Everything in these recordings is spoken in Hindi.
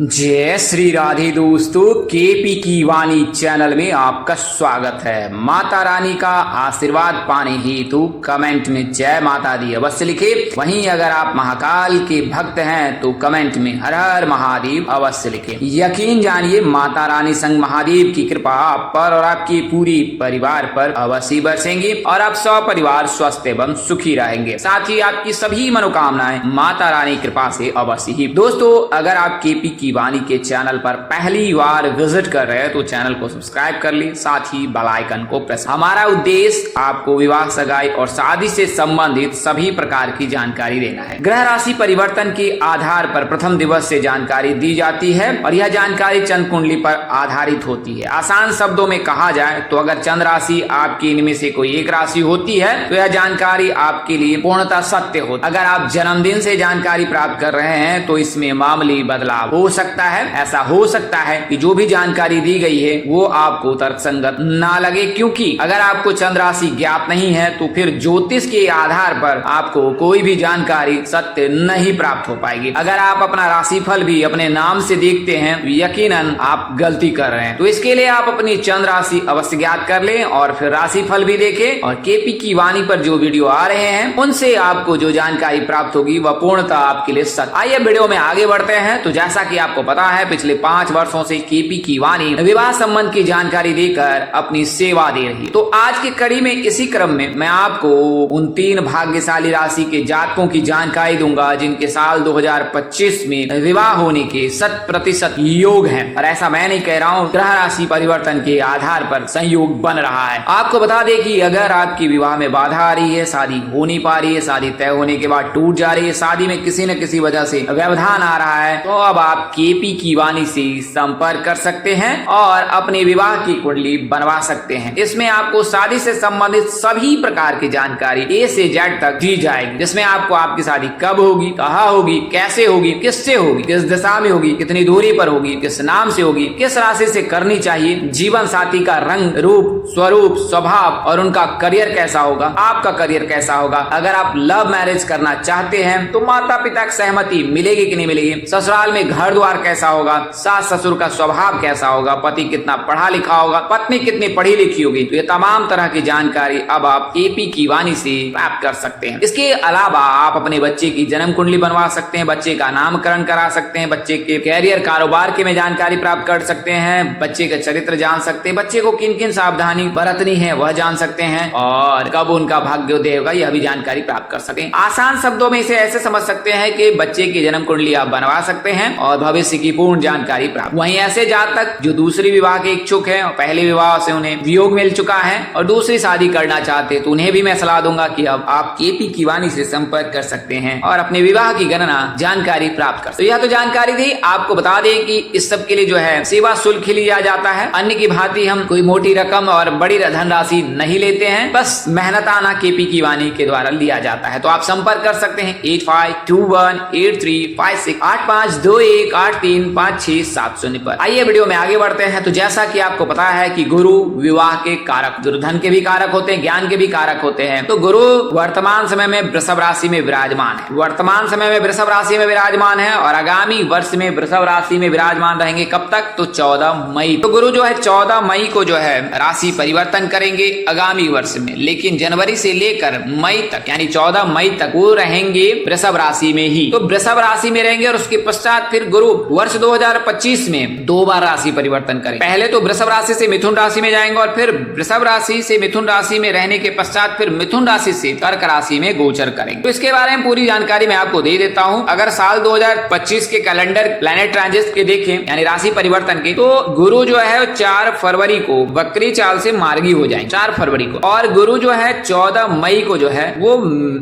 जय श्री राधे दोस्तों, केपी की वाणी चैनल में आपका स्वागत है। माता रानी का आशीर्वाद पाने हेतु कमेंट में जय माता दी अवश्य लिखे। वहीं अगर आप महाकाल के भक्त हैं तो कमेंट में हर हर महादेव अवश्य लिखे। यकीन जानिए माता रानी संग महादेव की कृपा आप पर और आपके पूरी परिवार पर अवश्य बरसेंगी और आप सब परिवार स्वस्थ एवं सुखी रहेंगे। साथ ही आपकी सभी मनोकामनाएं माता रानी कृपा से अवश्य ही। दोस्तों, अगर आप केपी की वाणी के चैनल पर पहली बार विजिट कर रहे हैं तो चैनल को सब्सक्राइब कर ले, साथ ही बेल आइकन को प्रेस। हमारा उद्देश्य आपको विवाह, सगाई और शादी से संबंधित सभी प्रकार की जानकारी देना है। ग्रह राशि परिवर्तन के आधार पर प्रथम दिवस से जानकारी दी जाती है और यह जानकारी चंद्र कुंडली पर आधारित होती है। आसान शब्दों में कहा जाए तो अगर चंद्र राशि आपकी इनमें से कोई एक राशि होती है तो यह जानकारी आपके लिए पूर्णतः सत्य होती है। अगर आप जन्मदिन से जानकारी प्राप्त कर रहे हैं तो इसमें मामूली बदलाव हो सकता है। ऐसा हो सकता है कि जो भी जानकारी दी गई है वो आपको तर्कसंगत ना लगे, क्योंकि अगर आपको चंद्र राशि ज्ञात नहीं है तो फिर ज्योतिष के आधार पर आपको कोई भी जानकारी सत्य नहीं प्राप्त हो पाएगी। अगर आप अपना राशिफल भी अपने नाम से देखते हैं तो यकीनन आप गलती कर रहे हैं। तो इसके लिए आप अपनी चंद्र राशि अवश्य ज्ञात कर लें और फिर राशिफल भी देखें और केपी की वाणी पर जो वीडियो आ रहे हैं उनसे आपको जो जानकारी प्राप्त होगी वह पूर्णतः आपके लिए सत्य। आइए वीडियो में आगे बढ़ते हैं। तो जैसा कि आपको पता है पिछले 5 वर्षों से केपी की वाणी विवाह संबंध की जानकारी देकर अपनी सेवा दे रही है। तो आज की कड़ी में इसी क्रम में मैं आपको उन 3 भाग्यशाली राशि के जातकों की जानकारी दूंगा जिनके साल 2025 में विवाह होने के 100% योग हैं। और ऐसा मैं नहीं कह रहा हूँ, ग्रह राशि परिवर्तन के आधार पर संयोग बन रहा है। आपको बता दें कि अगर आपकी विवाह में बाधा आ रही है, शादी हो नहीं पा रही है, शादी तय होने के बाद टूट जा रही है, शादी में किसी न किसी वजह से व्यवधान आ रहा है, तो अब आप केपी की वाणी से संपर्क कर सकते हैं और अपने विवाह की कुंडली बनवा सकते हैं। इसमें आपको शादी से संबंधित सभी प्रकार की जानकारी ए से जेड तक दी जाएगी, जिसमें आपको आपकी शादी कब होगी, कहाँ होगी, कैसे होगी, किससे होगी, किस दिशा में होगी, कितनी दूरी पर होगी, किस नाम से होगी, किस राशि से करनी चाहिए, जीवन साथी का रंग, रूप, स्वरूप, स्वभाव और उनका करियर कैसा होगा, आपका करियर कैसा होगा। अगर आप लव मैरिज करना चाहते हैं तो माता पिता की सहमति मिलेगी कि नहीं मिलेगी, ससुराल में घर द्वार कैसा होगा, सास ससुर का स्वभाव कैसा होगा, पति कितना पढ़ा लिखा होगा, पत्नी कितनी पढ़ी लिखी होगी, तो ये तमाम तरह की जानकारी अब आप केपी की वाणी से प्राप्त कर सकते हैं। इसके अलावा आप अपने बच्चे की जन्म कुंडली बनवा सकते हैं, बच्चे का नामकरण करा सकते हैं, बच्चे के कैरियर कारोबार के में जानकारी प्राप्त कर सकते हैं, बच्चे का चरित्र जान सकते हैं, बच्चे को किन किन सावधानी बरतनी है वह जान सकते हैं और कब उनका भाग्योदय होगा यह भी जानकारी प्राप्त कर सकते हैं। आसान शब्दों में इसे ऐसे समझ सकते हैं कि बच्चे की जन्म कुंडली आप बनवा सकते हैं और भविष्य की पूर्ण जानकारी प्राप्त। वहीं ऐसे जातक जो दूसरी विवाह के इच्छुक हैं और पहले विवाह से उन्हें वियोग मिल चुका है और दूसरी शादी करना चाहते हैं तो उन्हें भी मैं सलाह दूंगा कि अब आप केपी की वाणी से संपर्क कर सकते हैं और अपने विवाह की गणना जानकारी प्राप्त कर सकते। तो यह तो जानकारी थी। आपको बता दें कि इस सब के लिए जो है सेवा शुल्क लिया जाता है। अन्य की भांति हम कोई मोटी रकम और बड़ी धनराशि नहीं लेते हैं, बस मेहनताना केपी की वाणी के द्वारा लिया जाता है। तो आप संपर्क कर सकते हैं 8521835621 पर। आइए वीडियो में आगे बढ़ते हैं। तो जैसा कि आपको पता है कि गुरु विवाह के कारक, धन के भी कारक होते हैं, ज्ञान के भी कारक होते हैं। तो गुरु वर्तमान समय में वृषभ राशि में विराजमान है, वर्तमान समय में वृषभ राशि में विराजमान है और आगामी वर्ष में वृषभ राशि में विराजमान रहेंगे। कब तक? तो 14 मई। तो गुरु जो है 14 मई को जो है राशि परिवर्तन करेंगे आगामी वर्ष में, लेकिन जनवरी से लेकर मई तक यानी 14 मई तक वो रहेंगे वृषभ राशि में ही। तो वृषभ राशि में रहेंगे और उसके पश्चात फिर गुरु वर्ष 2025 में 2 बार राशि परिवर्तन करेंगे। पहले तो वृषभ राशि से मिथुन राशि में जाएंगे और फिर वृषभ राशि से मिथुन राशि में रहने के पश्चात फिर मिथुन राशि से कर्क राशि में गोचर करेंगे। तो इसके बारे में पूरी जानकारी मैं आपको दे देता हूं। अगर साल 2025 के कैलेंडर प्लैनेट ट्रांजिट के देखें यानी राशि परिवर्तन के, तो गुरु जो है 4 फरवरी को वक्री चाल से मार्गी हो जाएंगे 4 फरवरी को, और गुरु जो है 14 मई को जो है वो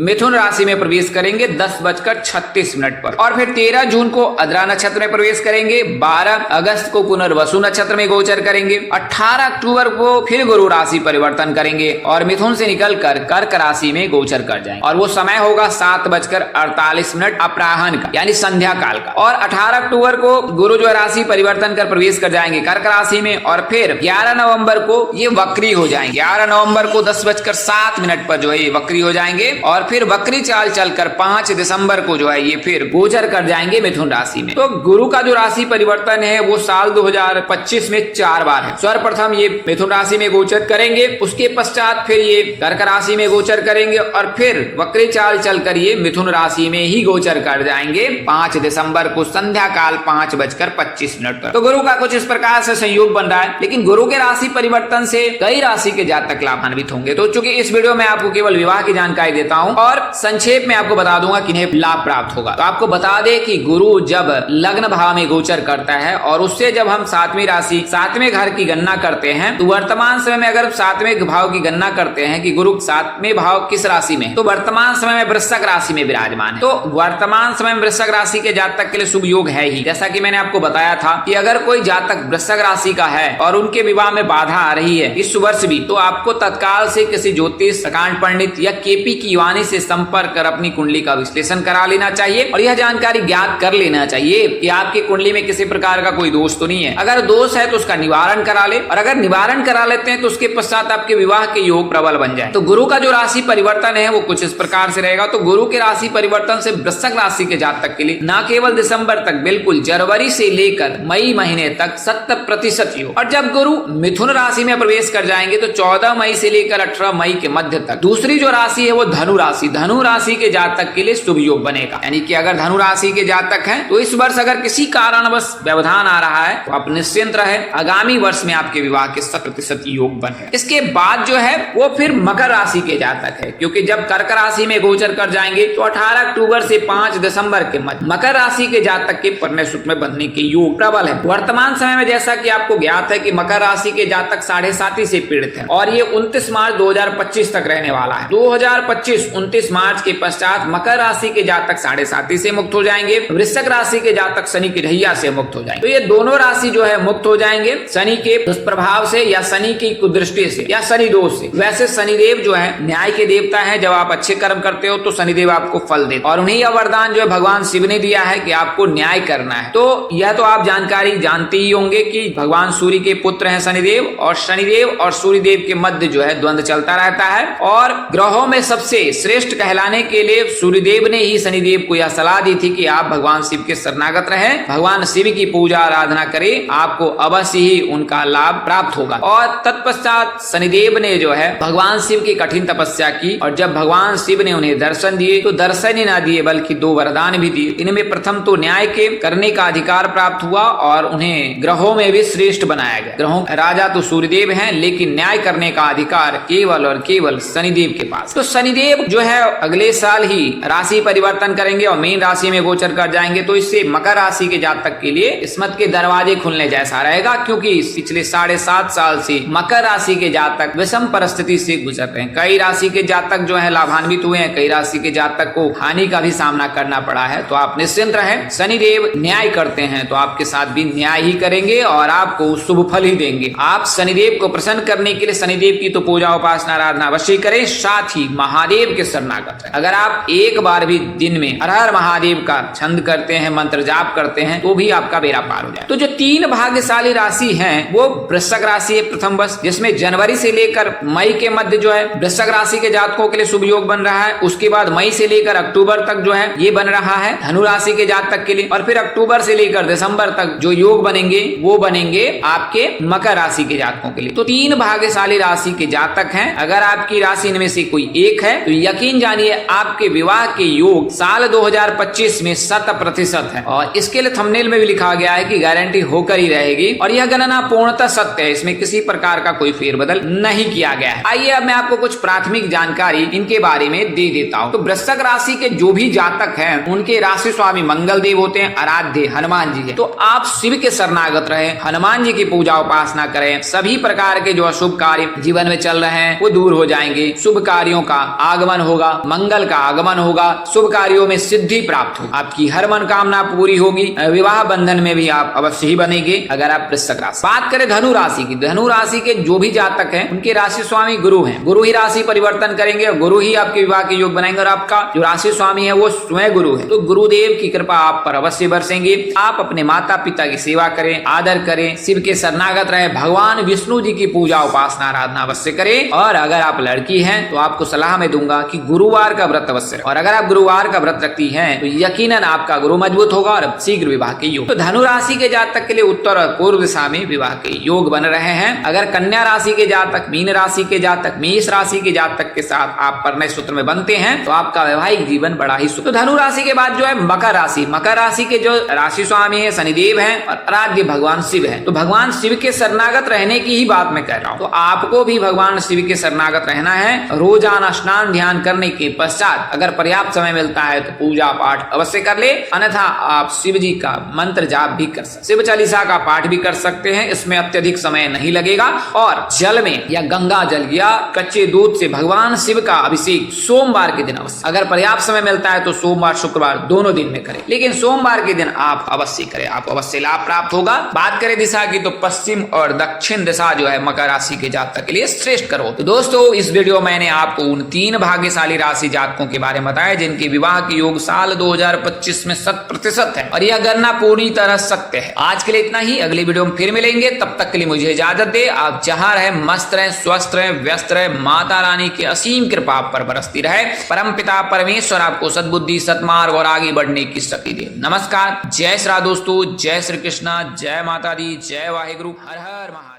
मिथुन राशि में प्रवेश करेंगे 10:36 पर और फिर 13 जून को अद्रा नक्षत्र में प्रवेश करेंगे, 12 अगस्त को पुनर्वसु नक्षत्र में गोचर करेंगे, 18 अक्टूबर को फिर गुरु राशि परिवर्तन करेंगे और मिथुन से निकलकर कर्क राशि में गोचर कर जाएंगे और वो समय होगा 7:48 अपराह्न का यानी संध्या काल का। और 18 अक्टूबर को गुरु जो राशि परिवर्तन कर प्रवेश कर जाएंगे कर्क राशि में और फिर 11 नवंबर को ये वक्री हो जाएंगे। 11 नवंबर को 10:07 पर जो है ये वक्री हो जाएंगे और फिर वक्री चाल चलकर 5 दिसंबर को जो है ये फिर गोचर कर जाएंगे मिथुन राशि में। तो गुरु का जो राशि परिवर्तन है वो साल 2025 में 4 बार है। सर्वप्रथम ये मिथुन राशि में गोचर करेंगे, उसके पश्चात फिर ये कर्क राशि में गोचर करेंगे और फिर वक्री चाल चलकर ये मिथुन राशि में ही गोचर कर जाएंगे 5 दिसंबर को संध्या काल 5:25 पर। तो गुरु का कुछ इस प्रकार से संयोग बन रहा है, लेकिन गुरु के राशि परिवर्तन से कई राशि के जातक लाभान्वित होंगे। तो चूंकि इस वीडियो में आपको केवल विवाह की जानकारी देता हूं और संक्षेप में आपको बता दूंगा किन्हें लाभ प्राप्त होगा। तो आपको बता दे कि गुरु जब लग्न भाव में गोचर करता है और उससे जब हम 7वीं राशि 7वें घर की गणना करते हैं, तो वर्तमान समय में अगर 7वें भाव की गणना करते हैं कि गुरु 7वें भाव किस राशि में, तो वर्तमान समय में वृश्चिक राशि में विराजमान है। तो वर्तमान समय में वृश्चिक राशि के जातक के लिए शुभ योग है ही। जैसा कि मैंने आपको बताया था कि अगर कोई जातक वृश्चिक राशि का है और उनके विवाह में बाधा आ रही है इस वर्ष भी, तो आपको तत्काल से किसी ज्योतिष, प्रकांड पंडित या केपी की वाणी से संपर्क कर अपनी कुंडली का विश्लेषण करा लेना चाहिए और यह जानकारी ज्ञात कर लेना चाहिए कि आपकी कुंडली में किसी प्रकार का कोई दोष तो नहीं है। अगर दोष है तो उसका निवारण करा ले, और अगर निवारण करा लेते हैं तो उसके पश्चात आपके विवाह के योग प्रबल बन जाए। तो गुरु का जो राशि परिवर्तन है वो कुछ इस प्रकार से रहेगा। तो गुरु के राशि परिवर्तन से वृश्चिक राशि के जातक के लिए न केवल दिसंबर तक, बिल्कुल जनवरी से लेकर मई महीने तक 100% योग। और जब गुरु मिथुन राशि में प्रवेश कर जाएंगे तो 14 मई से लेकर 18 मई के मध्य तक दूसरी जो राशि है वो धनु राशि, धनु राशि के जातक के लिए शुभ योग बनेगा। यानी कि अगर धनु राशि के जातक हैं तो इस वर्ष अगर किसी कारणवश व्यवधान आ रहा है तो आप निश्चिंत रहे, आगामी वर्ष में आपके विवाह के 100% योग बने। इसके बाद जो है वो फिर मकर राशि के जातक है, क्योंकि जब कर्क राशि में गोचर कर जाएंगे तो 18 अक्टूबर से 5 दिसंबर के मध्य मकर राशि के जातक के परिणय सूत्र में बनने के योग प्रबल है। वर्तमान समय में जैसा कि आपको ज्ञात है कि मकर राशि के जातक 7.5 से पीड़ित है और ये 29 मार्च 2025 तक रहने वाला है। 2025 29 मार्च के पश्चात मकर राशि के जातक 7.5 से मुक्त हो जाएंगे, वृश्चिक राशि के जातक शनि की ढैया से मुक्त हो जाएंगे। तो ये दोनों राशि जो है मुक्त हो जाएंगे शनि के दुष्प्रभाव से या शनि की कुदृष्टि से या शनि दोष से। वैसे शनिदेव जो है न्याय के देवता है, जब आप अच्छे कर्म करते हो तो शनिदेव आपको फल देते और उन्हीं यह वरदान जो है भगवान शिव ने दिया है कि आपको न्याय करना है। तो यह तो आप जानकारी जानते ही होंगे कि भगवान सूर्य के पुत्र हैं शनिदेव, और शनिदेव और सूर्यदेव के मध्य जो है द्वंद्व चलता रहता है और ग्रहों में सबसे श्रेष्ठ कहलाने के लिए सूर्यदेव ने ही शनिदेव को यह सलाह दी थी कि आप भगवान शिव के शरणागत रहे, भगवान शिव की पूजा आराधना करें, आपको अवश्य ही उनका लाभ प्राप्त होगा। और तत्पश्चात शनिदेव ने जो है भगवान शिव की कठिन तपस्या की और जब भगवान शिव ने उन्हें दर्शन दिए तो दर्शन ही ना दिए बल्कि 2 वरदान भी दिए। इनमें प्रथम तो न्याय के करने का अधिकार प्राप्त हुआ और उन्हें ग्रहों में भी श्रेष्ठ बनाया गया। ग्रहों राजा तो सूर्यदेव हैं, लेकिन न्याय करने का अधिकार केवल और केवल शनिदेव के पास। तो शनिदेव जो है अगले साल ही राशि परिवर्तन करेंगे और मीन राशि में गोचर कर जाएंगे। तो इससे मकर राशि के जातक के लिए किस्मत के दरवाजे खुलने जैसा रहेगा, क्योंकि पिछले 7.5 साल से मकर राशि के जातक विषम परिस्थिति से गुजर रहे हैं। कई राशि के जातक जो है लाभान्वित हुए हैं, कई राशि के जातक को हानि का भी सामना करना पड़ा है। तो आप निश्चिंत रहें, शनिदेव न्याय करते हैं तो आपके साथ भी न्याय ही करेंगे और आपको शुभ फल ही देंगे। आप शनिदेव को प्रसन्न करने के लिए शनिदेव की तो पूजा उपासना आराधना अवश्य करें, साथ ही महादेव के शरणागत रहें। अगर आप एक बार भी दिन में हर हर महादेव का छंद करते हैं, मंत्र जाप करते हैं, तो भी आपका बेड़ा पार हो जाए। तो जो 3 भाग्यशाली राशि हैं वो वृश्चिक राशि है प्रथम वर्ष, जिसमें जनवरी से लेकर मई के मध्य जो है वृश्चिक राशि के जातकों के लिए शुभ योग बन रहा है। उसके बाद मई से लेकर अक्टूबर तक जो है ये बन रहा है धनु राशि के जातक के लिए, और फिर अक्टूबर से लेकर दिसंबर तक जो योग बनेंगे वो बनेंगे आपके मकर राशि के जातकों के लिए। तो 3 भाग्यशाली राशि के जातक हैं। अगर आपकी राशि इनमें से कोई एक है तो यकीन जानिए आपके विवाह के योग साल 2025 में 100% है। और इसके लिए थंबनेल में भी लिखा गया है कि गारंटी होकर ही रहेगी और यह गणना पूर्णतः सत्य है, इसमें किसी प्रकार का कोई फेरबदल नहीं किया गया है। आइए अब मैं आपको कुछ प्राथमिक जानकारी इनके बारे में दे देता हूँ। तो वृश्चिक राशि के जो भी जातक हैं उनके राशि स्वामी मंगल देव होते हैं, आराध्य हनुमान जी है। तो आप शिव के शरणागत रहे, हनुमान जी की पूजा उपासना करें, सभी प्रकार के जो अशुभ कार्य जीवन में चल रहे हैं वो दूर हो जाएंगे, शुभ कार्यों का आगमन होगा, मंगल का आगमन होगा, शुभ कार्यों में सिद्धि प्राप्त हो, आपकी हर मनोकामना पूरी होगी, विवाह बंधन में भी आप अवश्य ही बनेंगे अगर आप वृश्चिक राशि। बात करें धनु राशि की, धनु राशि के जो भी जातक हैं उनके राशि स्वामी गुरु हैं, गुरु ही राशि परिवर्तन करेंगे और गुरु ही आपके विवाह के योग बनाएंगे और आपका जो राशि स्वामी है वो स्वयं गुरु है। तो गुरुदेव की कृपा आप पर अवश्य बरसेंगे। आप अपने माता पिता की सेवा करें, आदर करें, शिव के शरणागत रहे, भगवान विष्णु जी की पूजा उपासना आराधना अवश्य करें। और अगर आप लड़की हैं तो आपको सलाह में दूंगा कि गुरुवार का व्रत अवश्य रखें, और अगर आप गुरुवार का व्रत रखती हैं तो यकीनन आपका गुरु मजबूत होगा और और शीघ्र विवाह के योग। तो धनु राशि के जातक के लिए उत्तर और पूर्व दिशा में विवाह के योग बन रहे हैं। अगर कन्या राशि के जातक, मीन राशि के जातक, मेष राशि के जातक के साथ आप परिणय सूत्र में बनते हैं तो आपका वैवाहिक जीवन बड़ा ही सुख। तो धनु राशि के बाद जो है मकर राशि, मकर राशि के जो राशि स्वामी है शनिदेव हैं और आराध्य भगवान शिव हैं। तो भगवान शिव के शरणागत रहने की ही बात मैं कह रहा हूँ। तो आपको भी भगवान शिव के शरणागत रहना है। रोजाना स्नान ध्यान करने के पश्चात अगर पर्याप्त समय मिलता है तो पूजा पाठ अवश्य कर ले, अन्यथा आप शिव जी का मंत्र जाप भी कर सकते, शिव चालीसा का पाठ भी कर सकते हैं। इसमें अत्यधिक समय नहीं लगेगा। और जल में या गंगा जल या कच्चे दूध से भगवान शिव का अभिषेक सोमवार के दिन अवश्य, अगर पर्याप्त समय मिलता है तो सोमवार शुक्रवार दोनों दिन में करें, लेकिन सोमवार के दिन आप अवश्य करें, आपको अवश्य लाभ प्राप्त होगा। बात करें दिशा की तो पश्चिम और दक्षिण दिशा जो है मकर राशि के जातक के लिए श्रेष्ठ करो। तो दोस्तों इस वीडियो में मैंने आपको उन 3 भाग्यशाली राशि जातकों के बारे में बताया जिनके विवाह के योग साल 2025 में 100% है और यह गणना पूरी तरह सत्य है। आज के लिए इतना ही, अगली वीडियो में फिर मिलेंगे। तब तक के लिए मुझे इजाजत दे। आप जहां रहे मस्त रहे, स्वस्थ रहे, व्यस्त रहे। माता रानी की असीम कृपा पर बरसती रहे। परम पिता परमेश्वर आपको सद्बुद्धि, सत्मार्ग और आगे बढ़ने की शक्ति दे। नमस्कार, जय श्री राम दोस्तों, जय श्री कृष्णा, जय माता दी, जय वाहेगुरु, हर हर महादेव।